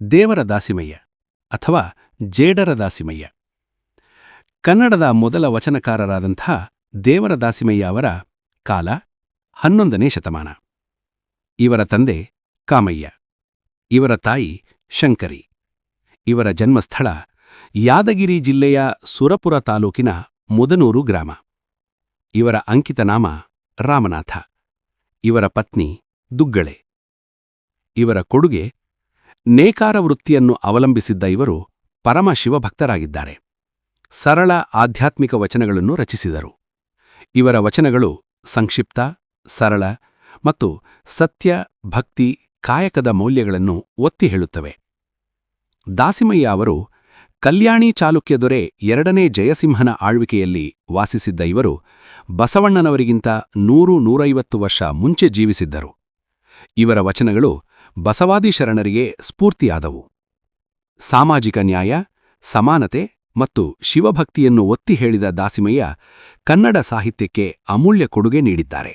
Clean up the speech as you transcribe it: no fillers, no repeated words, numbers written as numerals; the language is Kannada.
ದೇವರ ದಾಸಿಮಯ್ಯ ಅಥವಾ ಜೇಡರ ದಾಸಿಮಯ್ಯ. ಕನ್ನಡದ ಮೊದಲ ವಚನಕಾರರಾದಂಥ ದೇವರ ದಾಸಿಮಯ್ಯ ಅವರ ಕಾಲ 11ನೇ ಶತಮಾನ. ಇವರ ತಂದೆ ಕಾಮಯ್ಯ, ಇವರ ತಾಯಿ ಶಂಕರಿ. ಇವರ ಜನ್ಮಸ್ಥಳ ಯಾದಗಿರಿ ಜಿಲ್ಲೆಯ ಸುರಪುರ ತಾಲೂಕಿನ ಮುದನೂರು ಗ್ರಾಮ. ಇವರ ಅಂಕಿತನಾಮ ರಾಮನಾಥ. ಇವರ ಪತ್ನಿ ದುಗ್ಗಳೆ. ಇವರ ಕೊಡುಗೆ: ನೇಕಾರ ವೃತ್ತಿಯನ್ನು ಅವಲಂಬಿಸಿದ್ದ ಇವರು ಪರಮ ಶಿವಭಕ್ತರಾಗಿದ್ದಾರೆ. ಸರಳ ಆಧ್ಯಾತ್ಮಿಕ ವಚನಗಳನ್ನು ರಚಿಸಿದರು. ಇವರ ವಚನಗಳು ಸಂಕ್ಷಿಪ್ತ, ಸರಳ ಮತ್ತು ಸತ್ಯ, ಭಕ್ತಿ, ಕಾಯಕದ ಮೌಲ್ಯಗಳನ್ನು ಒತ್ತಿ ಹೇಳುತ್ತವೆ. ದಾಸಿಮಯ್ಯ ಅವರು ಕಲ್ಯಾಣಿ ಚಾಲುಕ್ಯ ದೊರೆ 2ನೇ ಜಯಸಿಂಹನ ಆಳ್ವಿಕೆಯಲ್ಲಿ ವಾಸಿಸಿದ್ದ ಇವರು ಬಸವಣ್ಣನವರಿಗಿಂತ 100-150 ವರ್ಷ ಮುಂಚೆ ಜೀವಿಸಿದ್ದರು. ಇವರ ವಚನಗಳು ಬಸವಾದಿ ಶರಣರಿಗೆ ಸ್ಫೂರ್ತಿಯಾದವು. ಸಾಮಾಜಿಕ ನ್ಯಾಯ, ಸಮಾನತೆ ಮತ್ತು ಶಿವಭಕ್ತಿಯನ್ನು ಒತ್ತಿ ಹೇಳಿದ ದಾಸಿಮಯ್ಯ ಕನ್ನಡ ಸಾಹಿತ್ಯಕ್ಕೆ ಅಮೂಲ್ಯ ಕೊಡುಗೆ ನೀಡಿದ್ದಾರೆ.